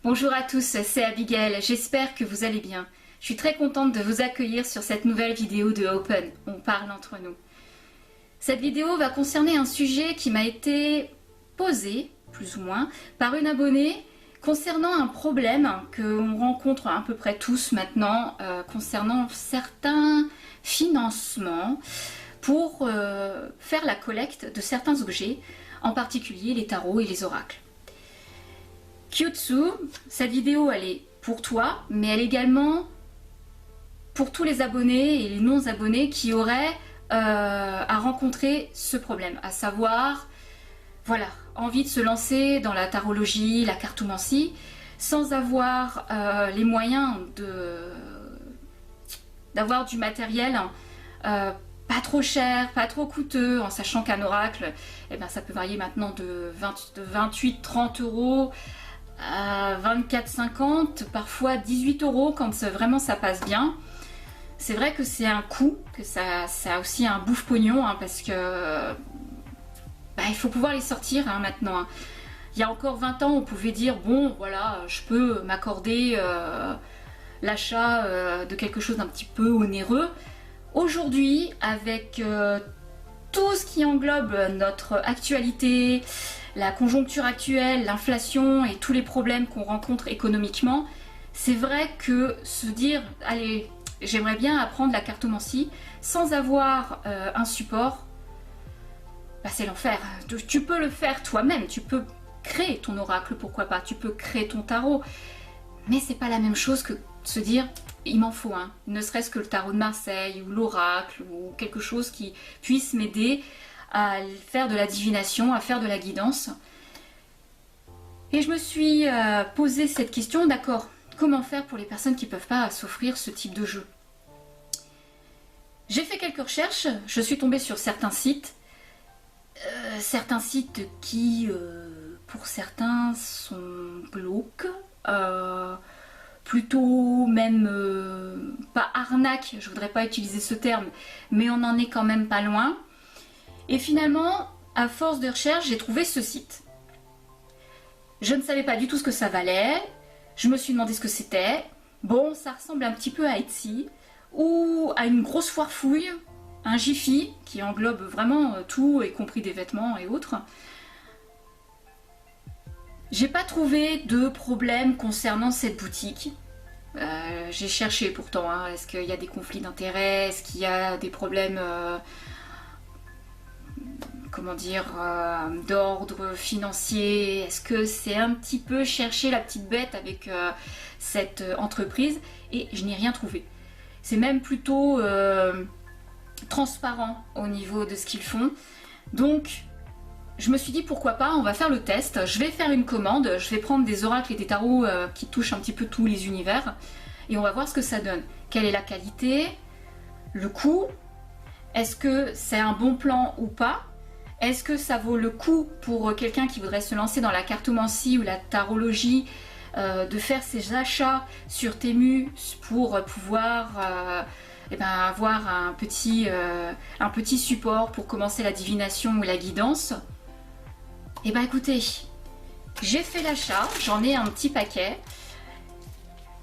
Bonjour à tous, c'est Abigail, j'espère que vous allez bien. Je suis très contente de vous accueillir sur cette nouvelle vidéo de Open, on parle entre nous. Cette vidéo va concerner un sujet qui m'a été posé, plus ou moins, par une abonnée concernant un problème qu'on rencontre à peu près tous maintenant, concernant certains financements pour faire la collecte de certains objets, en particulier les tarots et les oracles. Kyutsu, cette vidéo elle est pour toi, mais elle est également pour tous les abonnés et les non-abonnés qui auraient à rencontrer ce problème, à savoir, voilà, envie de se lancer dans la tarologie, la cartomancie, sans avoir les moyens d'avoir du matériel pas trop cher, pas trop coûteux, en sachant qu'un oracle, eh ben, ça peut varier maintenant de 28-30 euros à 24,50, parfois 18 euros quand vraiment ça passe bien. C'est vrai que c'est un coût, que ça a aussi un bouffe-pognon, hein, parce que il faut pouvoir les sortir maintenant. Hein. Il y a encore 20 ans, on pouvait dire, bon voilà, je peux m'accorder l'achat de quelque chose d'un petit peu onéreux. Aujourd'hui, avec tout ce qui englobe notre actualité, la conjoncture actuelle, l'inflation et tous les problèmes qu'on rencontre économiquement, c'est vrai que se dire, allez, j'aimerais bien apprendre la cartomancie sans avoir un support, c'est l'enfer. Tu peux le faire toi-même, tu peux créer ton oracle, pourquoi pas, tu peux créer ton tarot, mais c'est pas la même chose que se dire, il m'en faut un, ne serait-ce que le tarot de Marseille ou l'oracle ou quelque chose qui puisse m'aider à faire de la divination, à faire de la guidance. Et je me suis posé cette question, d'accord, comment faire pour les personnes qui ne peuvent pas s'offrir ce type de jeu? J'ai fait quelques recherches, je suis tombée sur certains sites qui, pour certains, sont glauques, plutôt même, pas arnaque, je voudrais pas utiliser ce terme, mais on en est quand même pas loin. Et finalement, à force de recherche, j'ai trouvé ce site. Je ne savais pas du tout ce que ça valait, je me suis demandé ce que c'était. Bon, ça ressemble un petit peu à Etsy, ou à une grosse foire fouille, un Jiffy, qui englobe vraiment tout, y compris des vêtements et autres. J'ai pas trouvé de problème concernant cette boutique. J'ai cherché pourtant, hein. Est-ce qu'il y a des conflits d'intérêts, est-ce qu'il y a des problèmes d'ordre financier, est-ce que c'est un petit peu chercher la petite bête avec cette entreprise, et je n'ai rien trouvé. C'est même plutôt transparent au niveau de ce qu'ils font. Donc je me suis dit pourquoi pas, on va faire le test, je vais faire une commande, je vais prendre des oracles et des tarots qui touchent un petit peu tous les univers, et on va voir ce que ça donne. Quelle est la qualité, le coût, est-ce que c'est un bon plan ou pas? Est-ce que ça vaut le coup pour quelqu'un qui voudrait se lancer dans la cartomancie ou la tarologie de faire ses achats sur Temu pour pouvoir avoir un petit support pour commencer la divination ou la guidance? Eh bien écoutez, j'ai fait l'achat, j'en ai un petit paquet.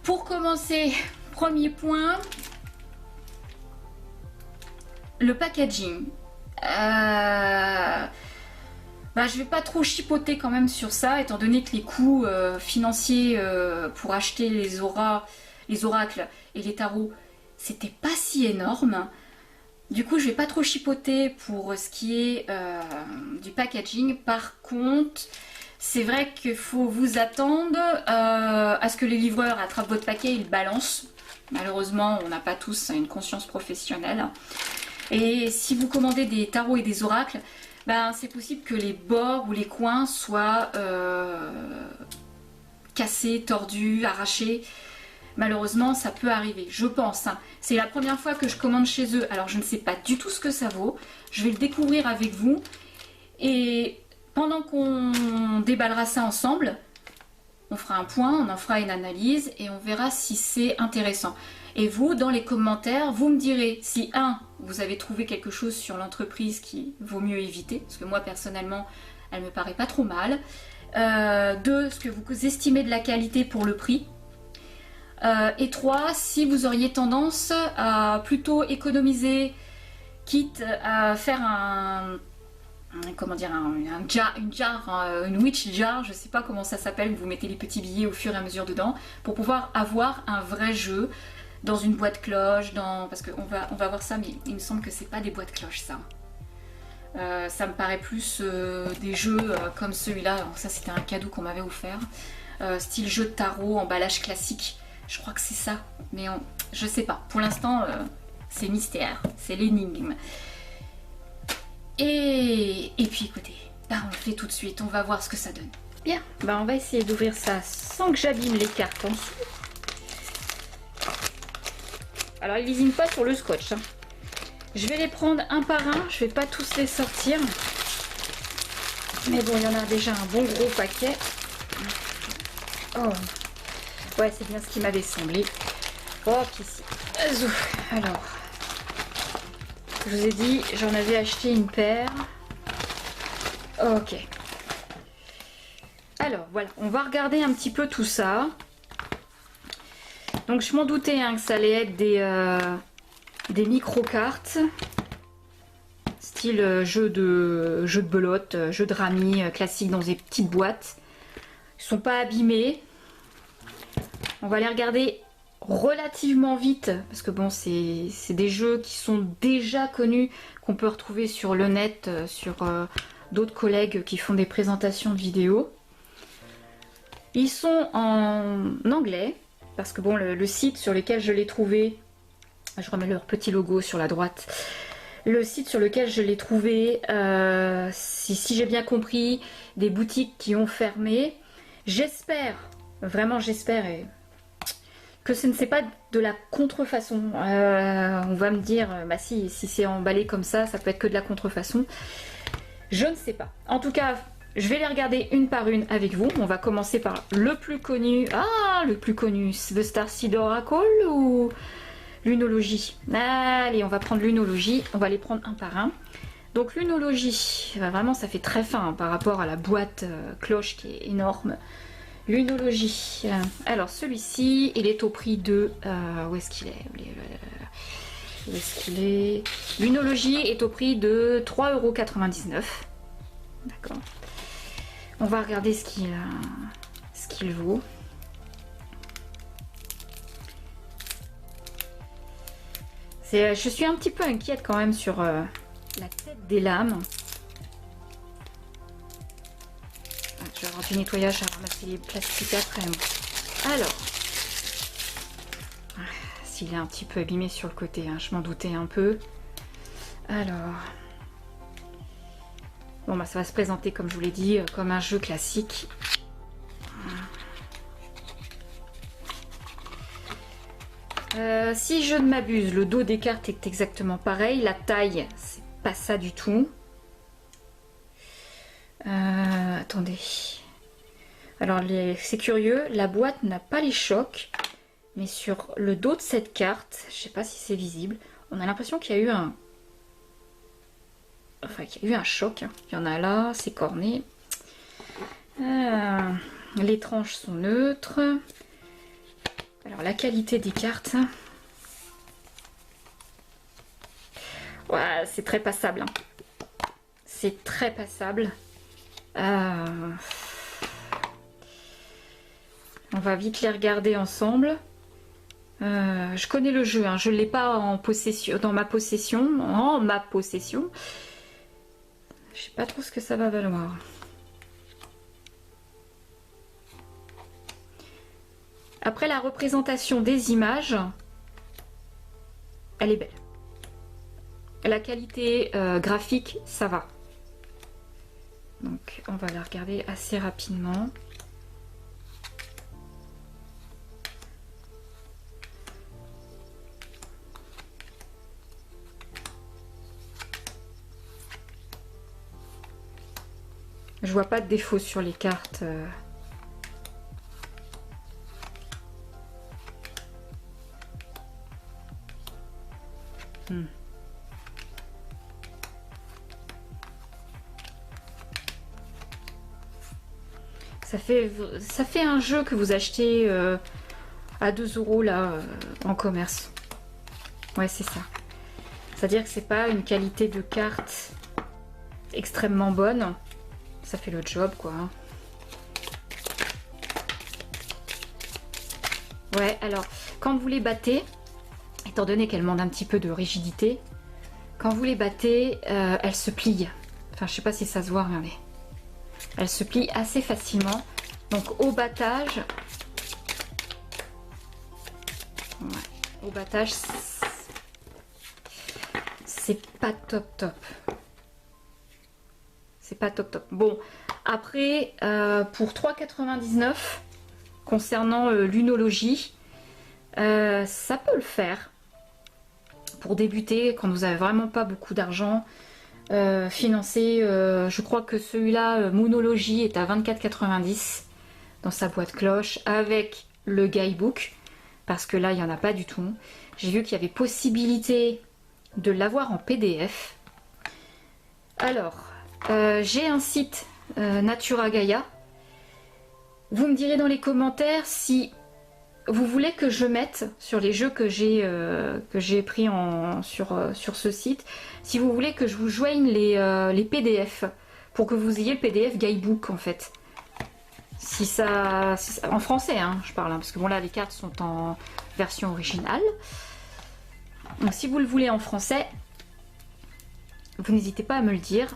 Pour commencer, premier point, le packaging. Je vais pas trop chipoter quand même sur ça, étant donné que les coûts financiers pour acheter les oracles et les tarots, c'était pas si énorme. Du coup, je vais pas trop chipoter pour ce qui est du packaging. Par contre, c'est vrai qu'il faut vous attendre à ce que les livreurs attrapent votre paquet et le balancent. Malheureusement, on n'a pas tous une conscience professionnelle. Et si vous commandez des tarots et des oracles, c'est possible que les bords ou les coins soient cassés, tordus, arrachés. Malheureusement, ça peut arriver, je pense. Hein. C'est la première fois que je commande chez eux, alors je ne sais pas du tout ce que ça vaut. Je vais le découvrir avec vous. Et pendant qu'on déballera ça ensemble, on fera un point, on en fera une analyse et on verra si c'est intéressant. Et vous, dans les commentaires, vous me direz si, vous avez trouvé quelque chose sur l'entreprise qui vaut mieux éviter, parce que moi, personnellement, elle me paraît pas trop mal. 2, ce que vous estimez de la qualité pour le prix. Et 3, si vous auriez tendance à plutôt économiser, quitte à faire comment dire, une witch jar, je sais pas comment ça s'appelle, vous mettez les petits billets au fur et à mesure dedans, pour pouvoir avoir un vrai jeu dans une boîte cloche, parce qu'on va voir ça, mais il me semble que c'est pas des boîtes cloches ça. Ça me paraît plus des jeux comme celui-là. Alors ça c'était un cadeau qu'on m'avait offert, style jeu de tarot, emballage classique. Je crois que c'est ça, mais je sais pas. Pour l'instant, c'est mystère, c'est l'énigme. Et puis écoutez, bah on le fait tout de suite, on va voir ce que ça donne. Bien, bah on va essayer d'ouvrir ça sans que j'abîme les cartes en dessous. Alors ils lésinent pas sur le scotch, hein. Je vais les prendre un par un, je vais pas tous les sortir. Mais bon, il y en a déjà un bon gros paquet. Oh, ouais, c'est bien ce qui m'avait semblé. Hop, ici. Alors, je vous ai dit, j'en avais acheté une paire. Ok. Alors, voilà, on va regarder un petit peu tout ça. Donc, je m'en doutais hein, que ça allait être des micro-cartes. Style jeu de belote, jeu de rami classique dans des petites boîtes. Ils sont pas abîmés. On va les regarder relativement vite parce que bon c'est des jeux qui sont déjà connus, qu'on peut retrouver sur le net, sur d'autres collègues qui font des présentations de vidéos. Ils sont en anglais parce que bon le site sur lequel je l'ai trouvé, je remets leur petit logo sur la droite. Le site sur lequel je l'ai trouvé, si j'ai bien compris, des boutiques qui ont fermé. J'espère, vraiment j'espère, que ce ne c'est pas de la contrefaçon. On va me dire, bah si c'est emballé comme ça peut être que de la contrefaçon. Je ne sais pas. En tout cas, je vais les regarder une par une avec vous. On va commencer par le plus connu. Ah, le plus connu, The Starseed Oracle ou l'unologie. Allez, on va prendre l'unologie. On va les prendre un par un. Donc l'unologie, vraiment ça fait très fin hein, par rapport à la boîte cloche qui est énorme. L'unologie. Alors celui-ci, il est au prix de... où est-ce qu'il est, où est-ce qu'il est? L'unologie est au prix de 3,99 €. D'accord. On va regarder ce qu'il vaut. Je suis un petit peu inquiète quand même sur la tête des lames. Je vais avoir du nettoyage à ramasser les plastiques après. Alors, s'il est un petit peu abîmé sur le côté, hein, je m'en doutais un peu. Alors, bon bah ça va se présenter comme je vous l'ai dit, comme un jeu classique. Si je ne m'abuse, le dos des cartes est exactement pareil. La taille, c'est pas ça du tout. Attendez. Alors, c'est curieux, la boîte n'a pas les chocs. Mais sur le dos de cette carte, je sais pas si c'est visible, on a l'impression qu'il y a eu un... Enfin, qu'il y a eu un choc. Hein. Il y en a là, c'est corné. Les tranches sont neutres. Alors la qualité des cartes, ouais, c'est très passable. Hein. C'est très passable. On va vite les regarder ensemble. Je connais le jeu, hein. Je ne l'ai pas en possession, dans ma possession. En ma possession. Je sais pas trop ce que ça va valoir. Après la représentation des images, elle est belle. La qualité graphique, ça va. Donc on va la regarder assez rapidement. Je vois pas de défaut sur les cartes. Ça fait un jeu que vous achetez à 2 € là en commerce. Ouais, c'est ça. C'est-à-dire que c'est pas une qualité de carte extrêmement bonne. Ça fait le job, quoi. Ouais, alors, quand vous les battez, étant donné qu'elles demandent un petit peu de rigidité, quand vous les battez, elles se plient. Enfin, je sais pas si ça se voit, regardez. Elles se plient assez facilement. Donc, au battage... Ouais, au battage... c'est pas top. C'est pas top. Bon, après, pour 3,99 concernant l'unologie, ça peut le faire. Pour débuter, quand vous avez vraiment pas beaucoup d'argent, financer, je crois que celui-là, Moonology, est à 24,90 dans sa boîte cloche, avec le guidebook, parce que là, il n'y en a pas du tout. J'ai vu qu'il y avait possibilité de l'avoir en PDF. Alors, j'ai un site Natura Gaia. Vous me direz dans les commentaires si vous voulez que je mette sur les jeux que j'ai pris sur ce site, si vous voulez que je vous joigne les PDF pour que vous ayez le PDF guidebook en fait. Si ça en français, hein, je parle, hein, parce que bon là les cartes sont en version originale. Donc si vous le voulez en français, vous n'hésitez pas à me le dire.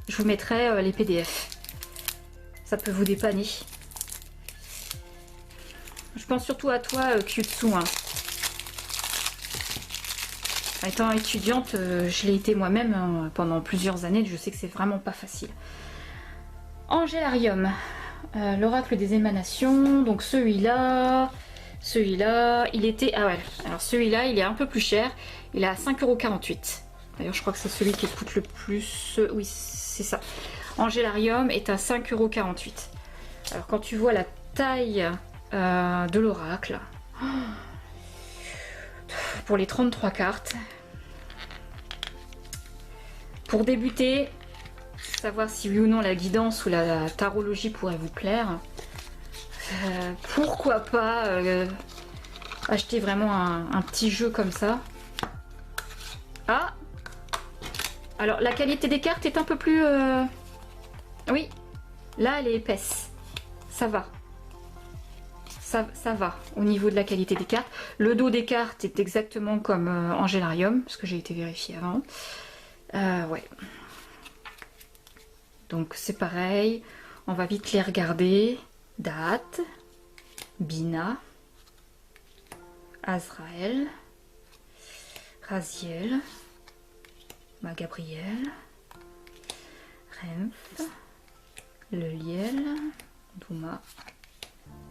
Je vous mettrai les PDF. Ça peut vous dépanner. Je pense surtout à toi, Kyutsu. Hein. Étant étudiante, je l'ai été moi-même hein, pendant plusieurs années. Je sais que c'est vraiment pas facile. Angélarium. L'oracle des émanations. Donc celui-là, il était... Ah ouais, alors celui-là, il est un peu plus cher. Il est à 5,48 €. D'ailleurs, je crois que c'est celui qui coûte le plus... Oui, c'est ça. Angélarium est à 5,48 €. Alors, quand tu vois la taille de l'oracle, pour les 33 cartes, pour débuter, savoir si oui ou non la guidance ou la tarologie pourrait vous plaire, pourquoi pas acheter vraiment un petit jeu comme ça. Ah! Alors, la qualité des cartes est un peu plus... Oui, là, elle est épaisse. Ça va. Ça va au niveau de la qualité des cartes. Le dos des cartes est exactement comme Angélarium, parce que j'ai été vérifié avant. Ouais. Donc, c'est pareil. On va vite les regarder. Date. Bina. Azrael. Raziel. Gabriel. Renf. Leliel. Douma.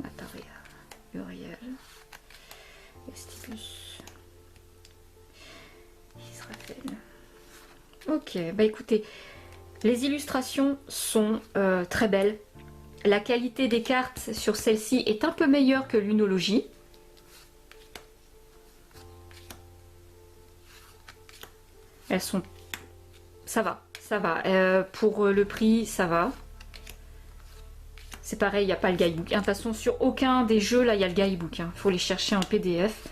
Mataria. Uriel. Estibus. Israël. Ok, bah écoutez, les illustrations sont très belles. La qualité des cartes sur celle-ci est un peu meilleure que l'unologie. Elles sont... Ça va, ça va. Pour le prix, ça va. C'est pareil, il n'y a pas le guidebook. De toute façon, sur aucun des jeux, là, il y a le guidebook. Il faut les chercher en PDF.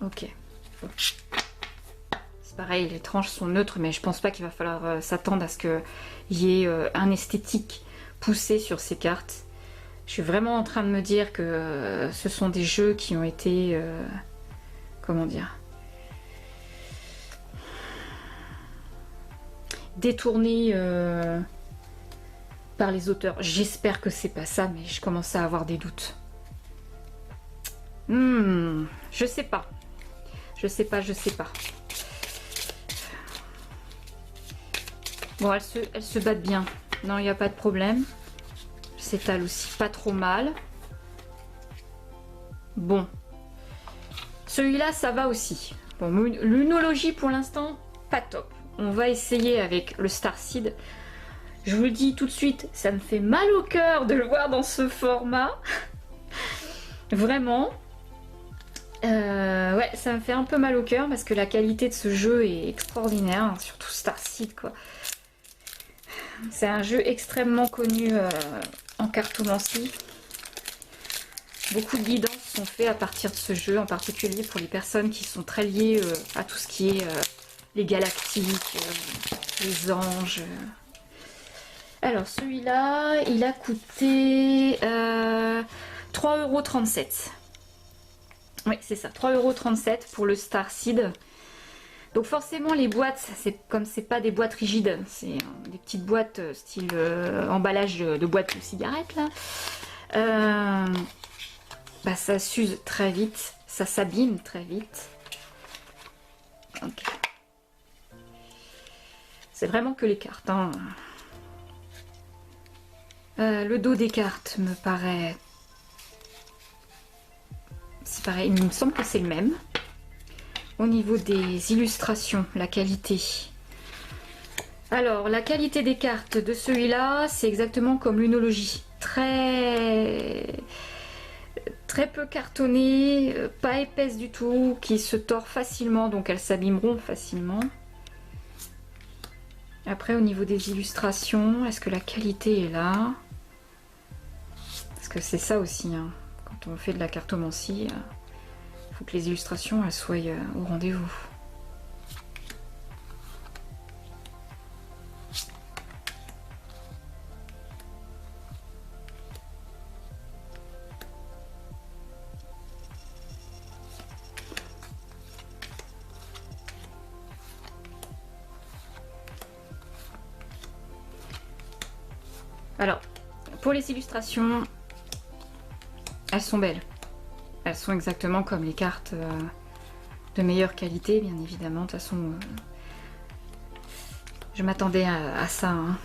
Ok. Bon. C'est pareil, les tranches sont neutres, mais je pense pas qu'il va falloir s'attendre à ce qu'il y ait un esthétique poussé sur ces cartes. Je suis vraiment en train de me dire que ce sont des jeux qui ont été... comment dire, détournés par les auteurs. J'espère que c'est pas ça, mais je commence à avoir des doutes. Je sais pas. Je sais pas. Bon, elles se battent bien. Non, il n'y a pas de problème. S'étale aussi pas trop mal. Bon. Celui-là, ça va aussi. Bon, l'unologie, pour l'instant, pas top. On va essayer avec le Starseed. Je vous le dis tout de suite, ça me fait mal au cœur de le voir dans ce format. Vraiment. Ouais, ça me fait un peu mal au cœur parce que la qualité de ce jeu est extraordinaire, hein, surtout Starseed quoi. C'est un jeu extrêmement connu en cartomancie. Beaucoup de guidances sont faites à partir de ce jeu, en particulier pour les personnes qui sont très liées à tout ce qui est les galactiques, les anges. Alors celui-là, il a coûté 3,37 €. Oui, c'est ça, 3,37 € pour le Starseed. Donc forcément les boîtes, comme c'est pas des boîtes rigides, c'est des petites boîtes style emballage de boîte de cigarettes là. Bah, ça s'use très vite, ça s'abîme très vite. Okay. C'est vraiment que les cartes. Hein. Le dos des cartes me paraît... C'est pareil, il me semble que c'est le même. Au niveau des illustrations, la qualité. Alors, la qualité des cartes de celui-là, c'est exactement comme l'Unologie. Très peu cartonnées, pas épaisse du tout, qui se tord facilement, donc elles s'abîmeront facilement. Après, au niveau des illustrations, est-ce que la qualité est là? Parce que c'est ça aussi, hein. Quand on fait de la cartomancie, il faut que les illustrations elles soient au rendez-vous. Alors, pour les illustrations, elles sont belles. Elles sont exactement comme les cartes de meilleure qualité, bien évidemment. De toute façon, je m'attendais à ça. Hein.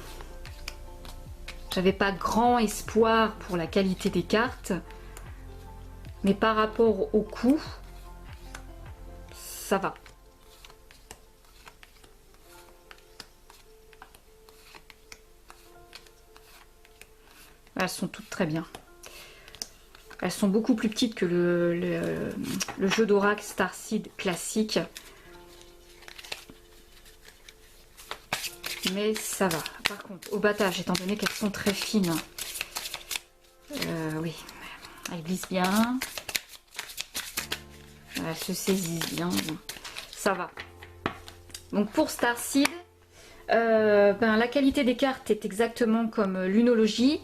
J'avais pas grand espoir pour la qualité des cartes. Mais par rapport au coût, ça va. Elles sont toutes très bien. Elles sont beaucoup plus petites que le jeu d'Oracle Starseed classique. Mais ça va. Par contre, au battage, étant donné qu'elles sont très fines, oui, elles glissent bien. Elles se saisissent bien. Ça va. Donc pour Starseed, la qualité des cartes est exactement comme l'Unologie,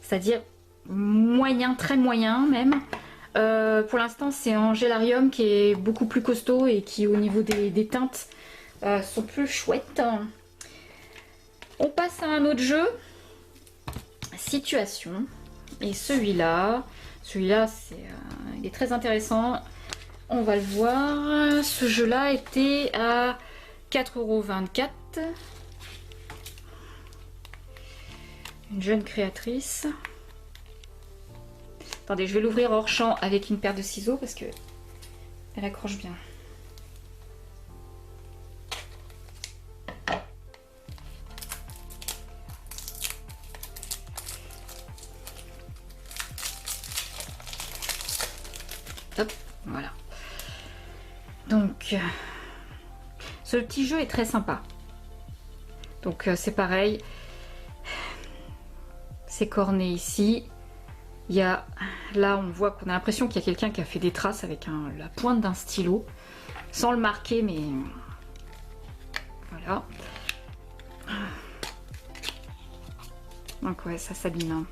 c'est-à-dire moyen, très moyen même. Pour l'instant c'est en Gélarium qui est beaucoup plus costaud et qui au niveau des teintes sont plus chouettes. On passe à un autre jeu, Situation, et celui-là il est très intéressant, on va le voir. Ce jeu là était à 4,24 €. Une jeune créatrice. Attendez, je vais l'ouvrir hors champ avec une paire de ciseaux parce que elle accroche bien. Hop, voilà. Donc, ce petit jeu est très sympa. Donc, c'est pareil. C'est corné ici. Il y a, là on voit qu'on a l'impression qu'il y a quelqu'un qui a fait des traces avec la pointe d'un stylo, sans le marquer, mais voilà. Donc ouais, ça s'abîme.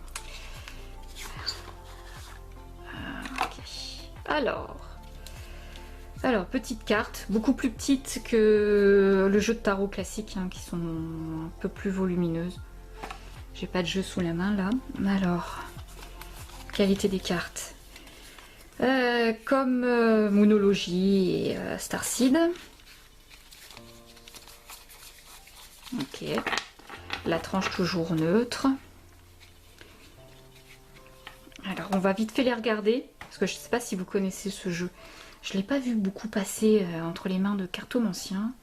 Okay. Alors, petite carte, beaucoup plus petite que le jeu de tarot classique, hein, qui sont un peu plus volumineuses. J'ai pas de jeu sous la main là. Alors, qualité des cartes. Comme Monologie et Starseed. Ok. La tranche toujours neutre. Alors, on va vite fait les regarder. Parce que je ne sais pas si vous connaissez ce jeu. Je ne l'ai pas vu beaucoup passer entre les mains de cartomanciens.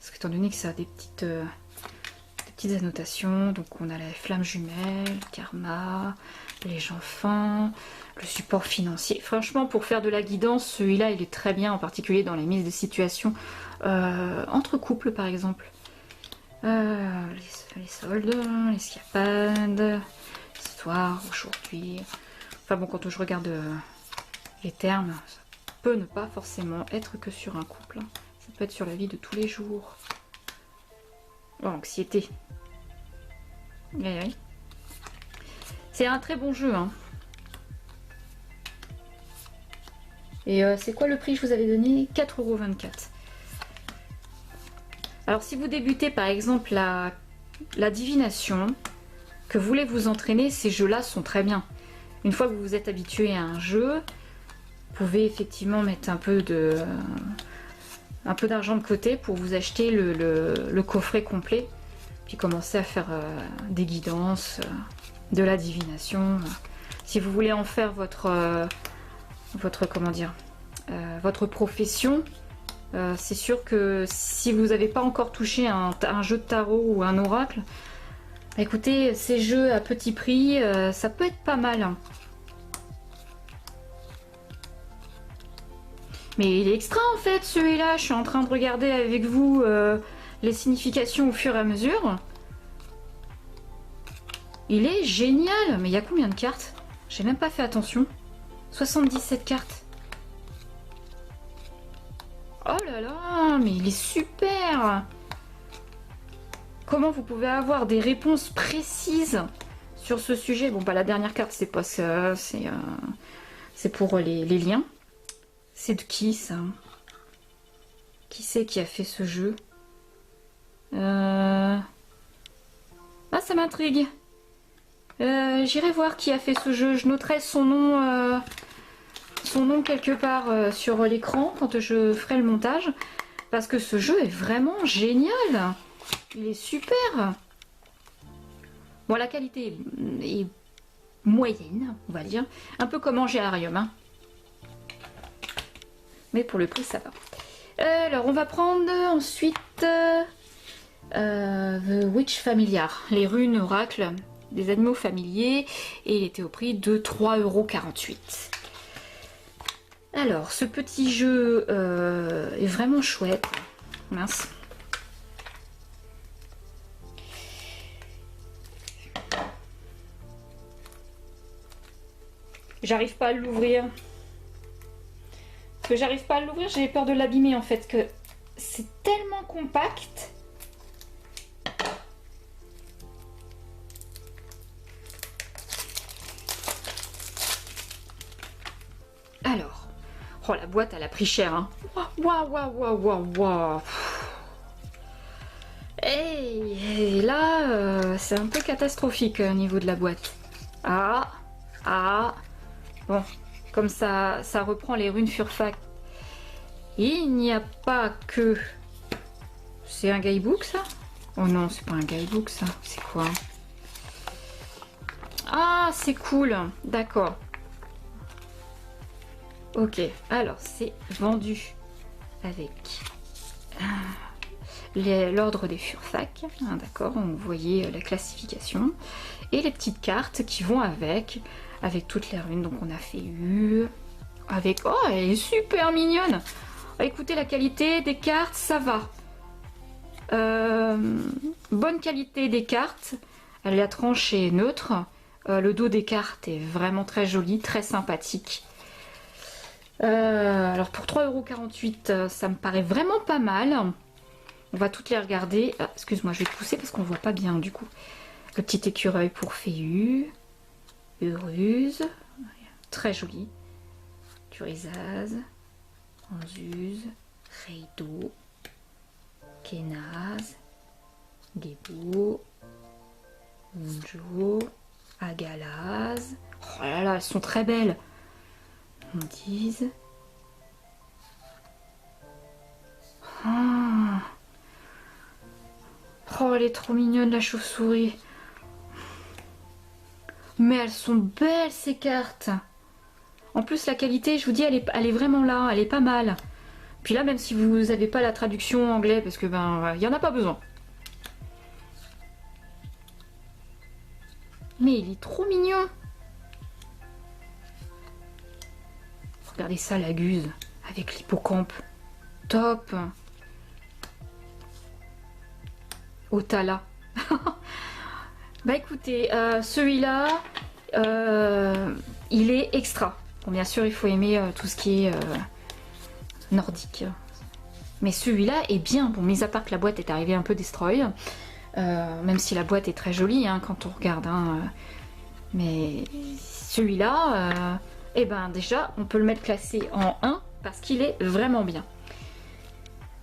Parce qu'étant donné que ça a des petites petites annotations. Donc on a la flamme jumelle, karma, les enfants, le support financier. Franchement, pour faire de la guidance, celui-là il est très bien, en particulier dans les mises de situation entre couples par exemple. Les soldes, l'escapade, l'histoire, aujourd'hui. Enfin bon, quand je regarde les termes, ça peut ne pas forcément être que sur un couple. Ça peut être sur la vie de tous les jours. Oh, anxiété. Oui, oui. C'est un très bon jeu, hein. Et c'est quoi le prix que je vous avais donné? 4,24 €. Alors si vous débutez par exemple la divination, que vous voulez vous entraîner, ces jeux-là sont très bien. Une fois que vous vous êtes habitué à un jeu, vous pouvez effectivement mettre un peu d'argent de côté pour vous acheter le coffret complet, puis commencer à faire des guidances, de la divination. Si vous voulez en faire votre profession, c'est sûr que si vous n'avez pas encore touché un jeu de tarot ou un oracle, écoutez, ces jeux à petit prix, ça peut être pas mal, hein. Mais il est extra en fait celui-là, je suis en train de regarder avec vous les significations au fur et à mesure. Il est génial, mais il y a combien de cartes? J'ai même pas fait attention. 77 cartes. Oh là là, mais il est super! Comment vous pouvez avoir des réponses précises sur ce sujet? Bon, bah la dernière carte, c'est pas ça, c'est pour les liens. C'est de qui ça? Qui c'est qui a fait ce jeu? Ah, ça m'intrigue. J'irai voir qui a fait ce jeu. Je noterai son nom quelque part sur l'écran quand je ferai le montage. Parce que ce jeu est vraiment génial. Il est super. Bon, la qualité est moyenne, on va dire. Un peu comme Angéarium, hein. Mais pour le prix, ça va. Alors, on va prendre ensuite The Witch Familiar, les runes oracles des animaux familiers. Et il était au prix de 3,48 €. Alors, ce petit jeu est vraiment chouette. Mince. J'arrive pas à l'ouvrir. Parce que j'arrive pas à l'ouvrir, j'ai peur de l'abîmer en fait, que c'est tellement compact. Alors, oh la boîte elle a pris cher, hein. Waouh, waouh, waouh, waouh, waouh. Et là, c'est un peu catastrophique au niveau de la boîte. Ah, bon. Comme ça reprend les runes Furfac. Il n'y a pas que... C'est un guidebook ça? Oh non, c'est pas un guidebook ça. C'est quoi? Ah, c'est cool. D'accord. Ok, alors c'est vendu avec l'ordre des Furfac. Ah, d'accord, vous voyez la classification. Et les petites cartes qui vont avec toutes les runes. Donc on a fait U, avec... Oh, elle est super mignonne. Écoutez, la qualité des cartes, ça va. Bonne qualité des cartes. La tranche est neutre. Le dos des cartes est vraiment très joli, très sympathique. Alors pour 3,48 €, ça me paraît vraiment pas mal. On va toutes les regarder. Ah, excuse-moi, je vais te pousser parce qu'on voit pas bien du coup. Le petit écureuil pour Féu. Uruse, très joli. Turizaz, Anzuz, Reido, Kenaz, Gebo, Munjo, Agalaz. Oh là là, elles sont très belles. On dise. Oh, elle est trop mignonne la chauve-souris. Mais elles sont belles ces cartes. En plus la qualité, je vous dis, elle est vraiment là, elle est pas mal. Puis là, même si vous n'avez pas la traduction anglais, parce que ben, il n'y en a pas besoin. Mais il est trop mignon. Regardez ça, la guse avec l'hippocampe. Top. Otala. Bah écoutez, celui-là, il est extra. Bon, bien sûr, il faut aimer tout ce qui est nordique. Mais celui-là est bien. Bon, mis à part que la boîte est arrivée un peu destroy. Même si la boîte est très jolie hein, quand on regarde. Hein, mais celui-là, eh ben déjà, on peut le mettre classé en 1 parce qu'il est vraiment bien.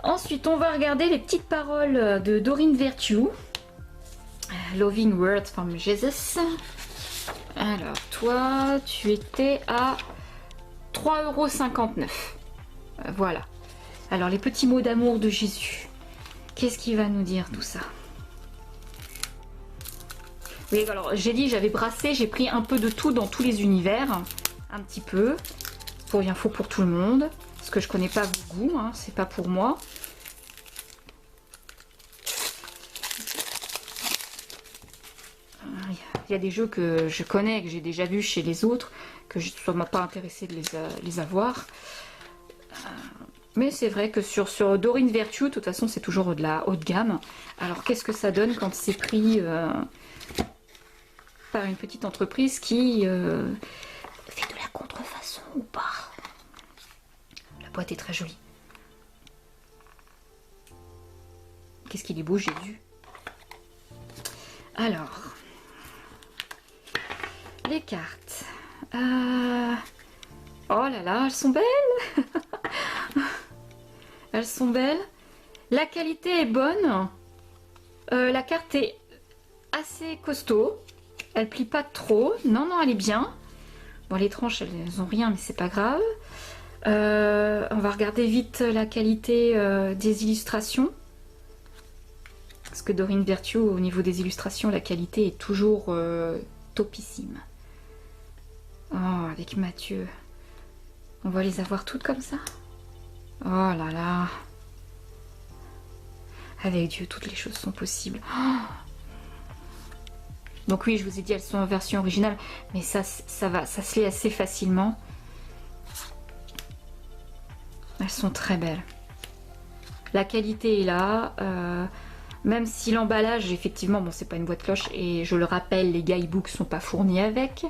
Ensuite, on va regarder les petites paroles de Doreen Virtue. Loving Words from Jesus. Alors, toi, tu étais à 3,59 €. Voilà. Alors, les petits mots d'amour de Jésus. Qu'est-ce qu'il va nous dire tout ça? Oui, alors, j'ai dit, j'avais brassé, j'ai pris un peu de tout dans tous les univers. Un petit peu. Pour info pour tout le monde. Parce que je connais pas vos goûts, hein, c'est pas pour moi. Il y a des jeux que je connais, que j'ai déjà vus chez les autres, que je ne m'a pas intéressé de les avoir. Mais c'est vrai que sur Doreen Virtue, de toute façon, c'est toujours de la haute gamme. Alors, qu'est-ce que ça donne quand c'est pris par une petite entreprise qui fait de la contrefaçon ou pas? La boîte est très jolie. Qu'est-ce qu'il est beau, Jésus. Alors, les cartes. Oh là là, elles sont belles. Elles sont belles. La qualité est bonne. La carte est assez costaud. Elle plie pas trop. Non, non, elle est bien. Bon, les tranches, elles ont rien, mais c'est pas grave. On va regarder vite la qualité des illustrations. Parce que Doreen Virtue, au niveau des illustrations, la qualité est toujours topissime. Oh, avec Mathieu. On va les avoir toutes comme ça. Oh là là. Avec Dieu, toutes les choses sont possibles. Oh. Donc oui, je vous ai dit, elles sont en version originale. Mais ça va, ça se lit assez facilement. Elles sont très belles. La qualité est là. Même si l'emballage, effectivement, bon, c'est pas une boîte cloche. Et je le rappelle, les guidebooks sont pas fournis avec.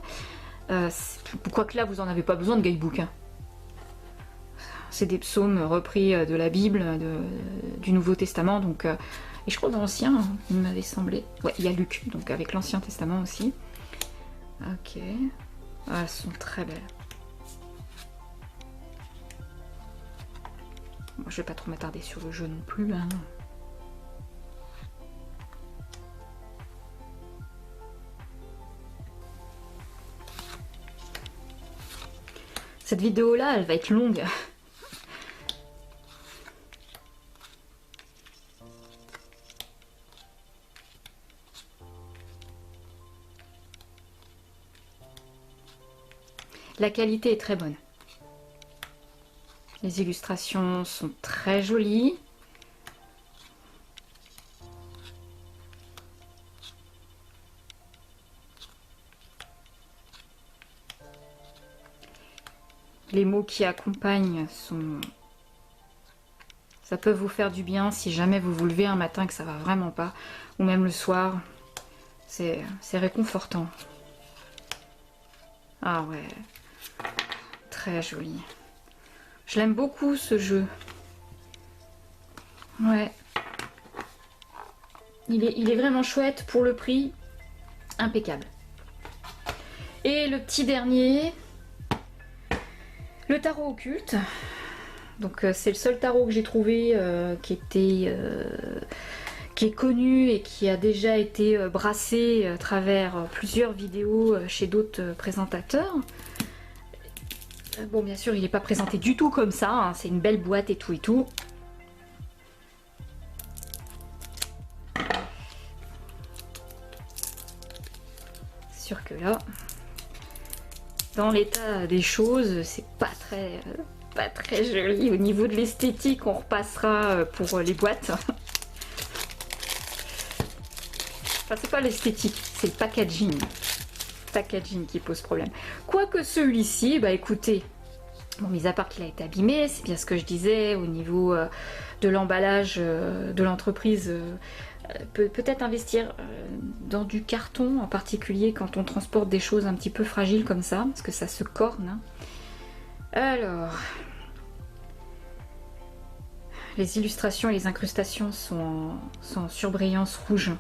Quoique là, vous en avez pas besoin de guidebook. Hein. C'est des psaumes repris de la Bible, du Nouveau Testament. Donc, et je crois dans l'Ancien, il m'avait semblé. Ouais, il y a Luc, donc avec l'Ancien Testament aussi. Ok. Ah, elles sont très belles. Bon, je vais pas trop m'attarder sur le jeu non plus. Hein. Cette vidéo-là, elle va être longue. La qualité est très bonne. Les illustrations sont très jolies. Les mots qui accompagnent sont... Ça peut vous faire du bien si jamais vous vous levez un matin que ça va vraiment pas. Ou même le soir. C'est réconfortant. Ah ouais. Très joli. Je l'aime beaucoup ce jeu. Ouais. Il est vraiment chouette pour le prix. Impeccable. Et le petit dernier... Le tarot occulte, donc c'est le seul tarot que j'ai trouvé qui est connu et qui a déjà été brassé à travers plusieurs vidéos chez d'autres présentateurs. Bon, bien sûr, il n'est pas présenté du tout comme ça, hein, c'est une belle boîte et tout et tout. C'est sûr que là... Dans l'état des choses, c'est pas très joli. Au niveau de l'esthétique, on repassera pour les boîtes. Enfin, c'est pas l'esthétique, c'est le packaging. Packaging qui pose problème. Quoique celui-ci, bah écoutez, bon, mis à part qu'il a été abîmé, c'est bien ce que je disais au niveau de l'emballage de l'entreprise. Peut-être investir dans du carton, en particulier quand on transporte des choses un petit peu fragiles comme ça, parce que ça se corne. Hein. Alors, les illustrations et les incrustations sont en surbrillance rouge.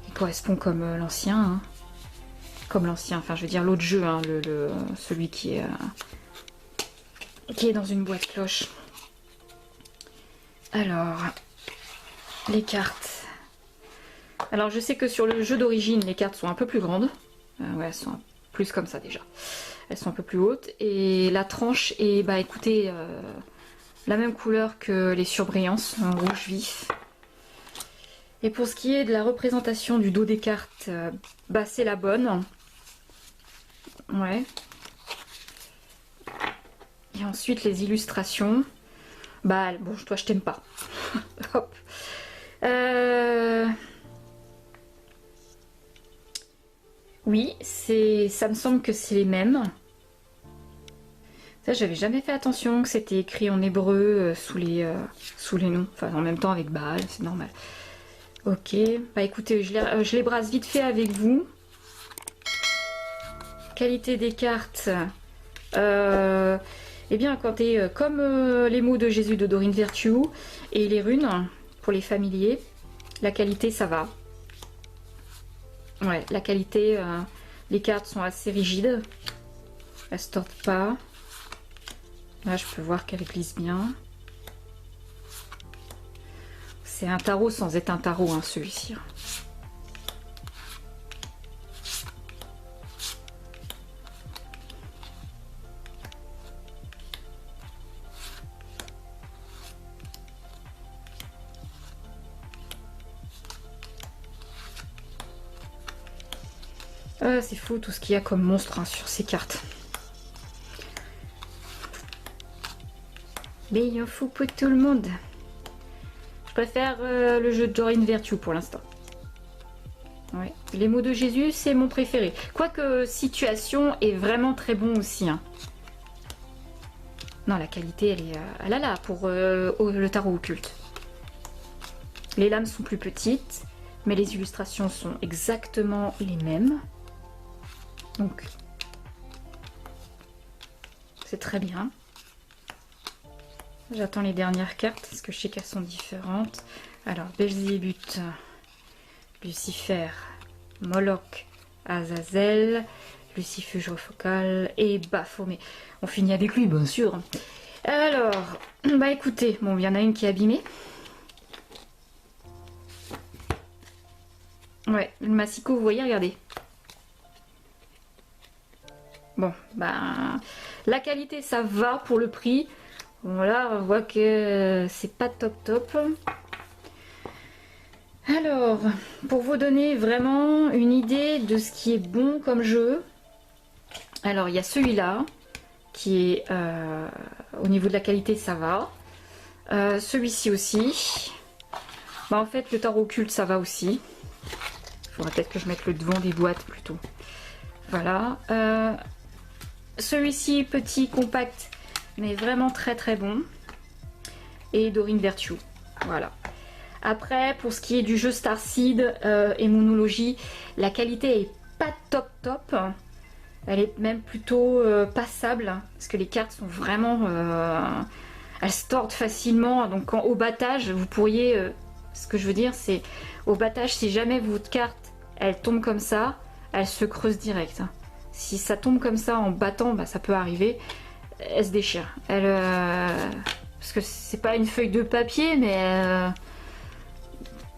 Il correspond comme l'ancien. Hein. Comme l'ancien, enfin je veux dire l'autre jeu, hein, celui qui est dans une boîte cloche. Alors, les cartes. Alors je sais que sur le jeu d'origine, les cartes sont un peu plus grandes. Ouais, elles sont plus comme ça déjà. Elles sont un peu plus hautes. Et la tranche est, bah écoutez, la même couleur que les surbrillances, en rouge vif. Et pour ce qui est de la représentation du dos des cartes, bah c'est la bonne. Ouais. Et ensuite les illustrations. Bah bon, toi je t'aime pas. Hop. Oui, ça me semble que c'est les mêmes. Ça, j'avais jamais fait attention que c'était écrit en hébreu sous les noms. Enfin, en même temps avec Baal, c'est normal. Ok, bah écoutez, je les brasse vite fait avec vous. Qualité des cartes. Eh bien, quand t'es comme les mots de Jésus de Dorine Virtue et les runes pour les familiers, la qualité ça va. Ouais, la qualité, les cartes sont assez rigides. Elles se tordent pas. Là, je peux voir qu'elle glisse bien. C'est un tarot sans être un tarot, hein, celui-ci. Ah, c'est fou tout ce qu'il y a comme monstre hein, sur ces cartes. Mais il en faut pour tout le monde. Je préfère le jeu de Dorine Virtue pour l'instant. Ouais. Les mots de Jésus, c'est mon préféré. Quoique Situation est vraiment très bon aussi. Hein. Non, la qualité, elle est là là pour le tarot occulte. Les lames sont plus petites, mais les illustrations sont exactement les mêmes. Donc, c'est très bien. J'attends les dernières cartes parce que je sais qu'elles sont différentes. Alors, Belzébuth, Lucifer, Moloch, Azazel, Lucifuge focal et Baphomet. On finit avec lui, bien sûr. Alors, bah écoutez, bon, il y en a une qui est abîmée. Ouais, le massicot, vous voyez, regardez. Bon, bah, la qualité, ça va pour le prix. Voilà, on voit que c'est pas top. Alors, pour vous donner vraiment une idée de ce qui est bon comme jeu, alors il y a celui-là, qui est au niveau de la qualité, ça va. Celui-ci aussi. Bah, en fait, le tarot occulte, ça va aussi. Il faudrait peut-être que je mette le devant des boîtes plutôt. Voilà. Celui-ci, petit, compact, mais vraiment très très bon. Et Dorine Virtue. Voilà. Après, pour ce qui est du jeu Starseed et Monologie, la qualité est pas top. Elle est même plutôt passable. Parce que les cartes sont vraiment... elles se tordent facilement. Donc au battage, vous pourriez... ce que je veux dire, c'est... Au battage, si jamais votre carte, elle tombe comme ça, elle se creuse direct. Si ça tombe comme ça en battant, bah, ça peut arriver. Elle se déchire. Parce que c'est pas une feuille de papier, mais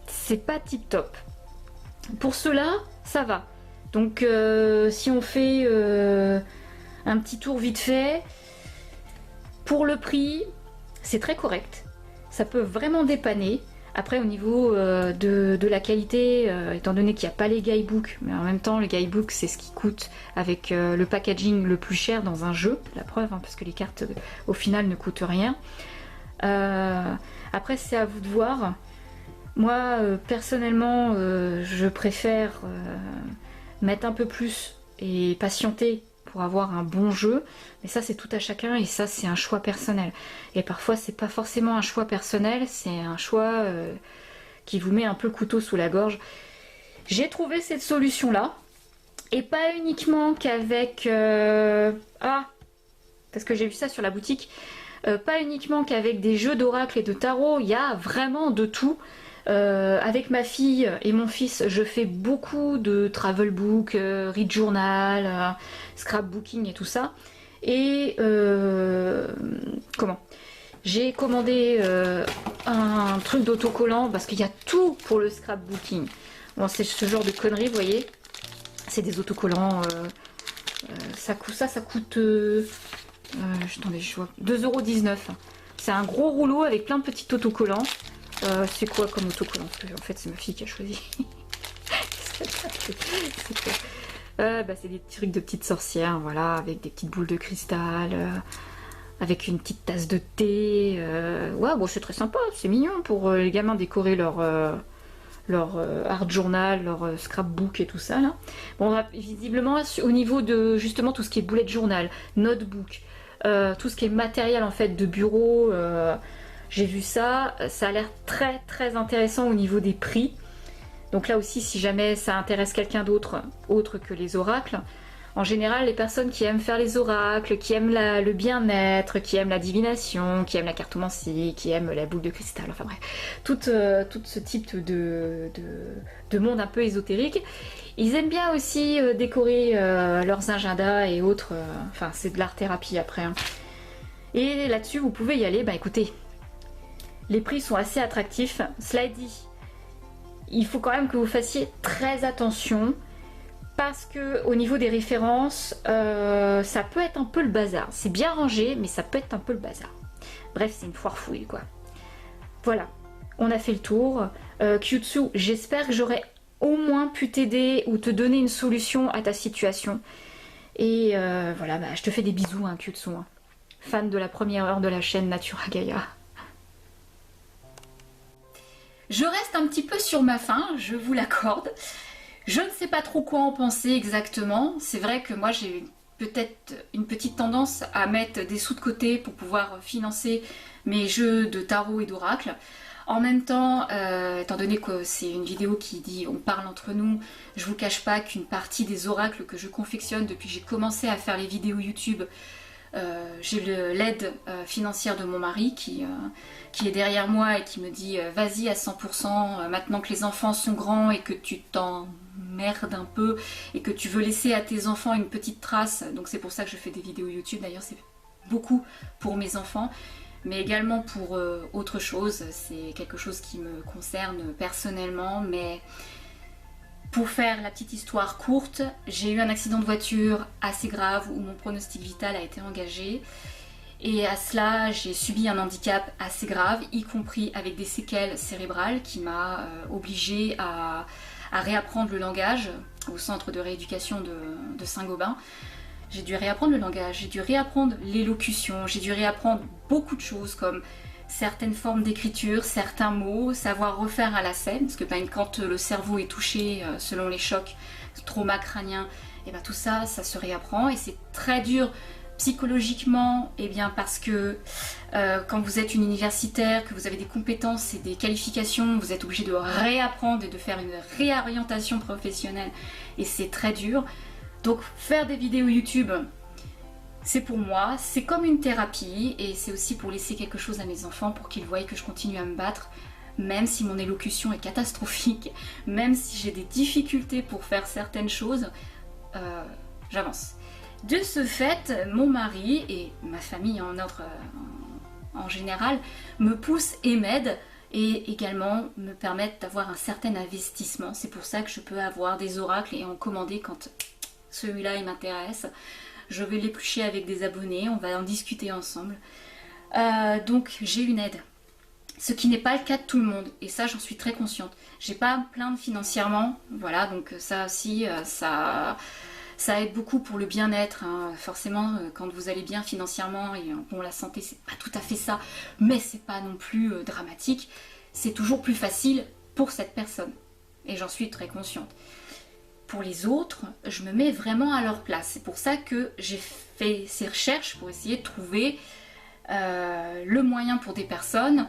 c'est pas tip top. Pour cela, ça va. Donc si on fait un petit tour vite fait, pour le prix, c'est très correct. Ça peut vraiment dépanner. Après, au niveau de la qualité, étant donné qu'il n'y a pas les guidebooks, mais en même temps, le guidebook, c'est ce qui coûte avec le packaging le plus cher dans un jeu, la preuve, hein, parce que les cartes, au final, ne coûtent rien. Après, c'est à vous de voir. Moi, personnellement, je préfère mettre un peu plus et patienter pour avoir un bon jeu, mais ça c'est tout à chacun et ça c'est un choix personnel. Et parfois c'est pas forcément un choix personnel, c'est un choix qui vous met un peu le couteau sous la gorge. J'ai trouvé cette solution là, et pas uniquement qu'avec... parce que j'ai vu ça sur la boutique, pas uniquement qu'avec des jeux d'oracle et de tarot, il y a vraiment de tout. Avec ma fille et mon fils, je fais beaucoup de travel book, read journal, scrapbooking et tout ça. Et j'ai commandé un truc d'autocollant parce qu'il y a tout pour le scrapbooking. Bon, c'est ce genre de conneries, vous voyez. C'est des autocollants. Ça coûte. Attendez, je vois. 2,19 €. C'est un gros rouleau avec plein de petits autocollants. C'est quoi comme autocollant? Parce que en fait c'est ma fille qui a choisi. C'est des trucs de petites sorcières, voilà, avec des petites boules de cristal, avec une petite tasse de thé. Ouais, bon, c'est très sympa, c'est mignon pour les gamins décorer leur art journal, leur scrapbook et tout ça là. Bon, visiblement au niveau de justement tout ce qui est bullet journal, notebook, tout ce qui est matériel en fait de bureau. J'ai vu ça, ça a l'air très très intéressant au niveau des prix. Donc là aussi, si jamais ça intéresse quelqu'un d'autre, autre que les oracles, en général, les personnes qui aiment faire les oracles, qui aiment le bien-être, qui aiment la divination, qui aiment la cartomancie, qui aiment la boule de cristal, enfin bref, tout ce type de monde un peu ésotérique, ils aiment bien aussi décorer leurs agendas et autres, enfin c'est de l'art-thérapie après. Hein. Et là-dessus, vous pouvez y aller, bah écoutez, les prix sont assez attractifs. Cela dit, il faut quand même que vous fassiez très attention parce que au niveau des références, ça peut être un peu le bazar. C'est bien rangé, mais ça peut être un peu le bazar. Bref, c'est une foire fouille quoi. Voilà, on a fait le tour. Kyutsu, j'espère que j'aurai au moins pu t'aider ou te donner une solution à ta situation. Et voilà, bah, je te fais des bisous, hein, Kyutsu. Hein. Fan de la première heure de la chaîne Natura Gaia. Je reste un petit peu sur ma faim, je vous l'accorde. Je ne sais pas trop quoi en penser exactement. C'est vrai que moi j'ai peut-être une petite tendance à mettre des sous de côté pour pouvoir financer mes jeux de tarot et d'oracle. En même temps, étant donné que c'est une vidéo qui dit on parle entre nous, je vous cache pas qu'une partie des oracles que je confectionne depuis que j'ai commencé à faire les vidéos YouTube, j'ai l'aide financière de mon mari qui est derrière moi et qui me dit vas-y à 100%, maintenant que les enfants sont grands et que tu t'emmerdes un peu et que tu veux laisser à tes enfants une petite trace, donc c'est pour ça que je fais des vidéos YouTube, d'ailleurs c'est beaucoup pour mes enfants, mais également pour autre chose, c'est quelque chose qui me concerne personnellement, mais... Pour faire la petite histoire courte, j'ai eu un accident de voiture assez grave où mon pronostic vital a été engagé. Et à cela, j'ai subi un handicap assez grave, y compris avec des séquelles cérébrales qui m'a obligée à réapprendre le langage au centre de rééducation de Saint-Gobain. J'ai dû réapprendre le langage, j'ai dû réapprendre l'élocution, j'ai dû réapprendre beaucoup de choses comme certaines formes d'écriture, certains mots, savoir refaire à la scène, parce que quand le cerveau est touché selon les chocs, trauma crânien, et tout ça, ça se réapprend et c'est très dur psychologiquement, parce que quand vous êtes une universitaire, que vous avez des compétences et des qualifications, vous êtes obligé de réapprendre et de faire une réorientation professionnelle et c'est très dur. Donc faire des vidéos YouTube, c'est pour moi, c'est comme une thérapie et c'est aussi pour laisser quelque chose à mes enfants pour qu'ils voient que je continue à me battre, même si mon élocution est catastrophique, même si j'ai des difficultés pour faire certaines choses, j'avance. De ce fait, mon mari et ma famille en général me poussent et m'aident et également me permettent d'avoir un certain investissement. C'est pour ça que je peux avoir des oracles et en commander quand celui-là il m'intéresse. Je vais l'éplucher avec des abonnés, on va en discuter ensemble. Donc j'ai une aide. Ce qui n'est pas le cas de tout le monde. Et ça, j'en suis très consciente. J'ai pas à me plaindre financièrement. Voilà, donc ça aussi, ça aide beaucoup pour le bien-être. Hein. Forcément, quand vous allez bien financièrement, et bon, la santé, c'est pas tout à fait ça, mais c'est pas non plus dramatique. C'est toujours plus facile pour cette personne. Et j'en suis très consciente. pour les autres, je me mets vraiment à leur place. C'est pour ça que j'ai fait ces recherches pour essayer de trouver le moyen pour des personnes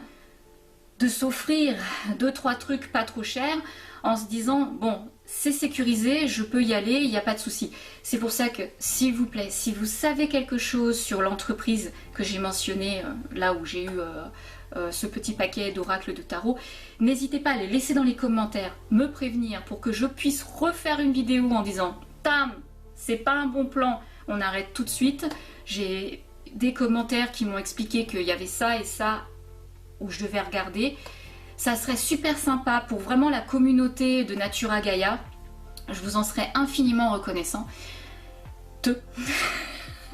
de s'offrir 2-3 trucs pas trop chers en se disant bon, c'est sécurisé, je peux y aller, il n'y a pas de souci. C'est pour ça que, s'il vous plaît, si vous savez quelque chose sur l'entreprise que j'ai mentionné là où j'ai eu ce petit paquet d'oracles de tarot, n'hésitez pas à les laisser dans les commentaires, me prévenir pour que je puisse refaire une vidéo en disant Tam, c'est pas un bon plan, on arrête tout de suite. J'ai des commentaires qui m'ont expliqué qu'il y avait ça et ça où je devais regarder. Ça serait super sympa pour vraiment la communauté de Natura Gaia. Je vous en serais infiniment reconnaissant.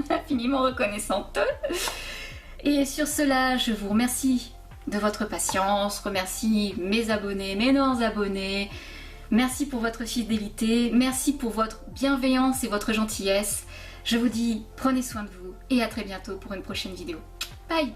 Infiniment reconnaissante. Et sur cela, je vous remercie de votre patience, remercie mes abonnés, mes non-abonnés. Merci pour votre fidélité, merci pour votre bienveillance et votre gentillesse. Je vous dis, prenez soin de vous et à très bientôt pour une prochaine vidéo. Bye!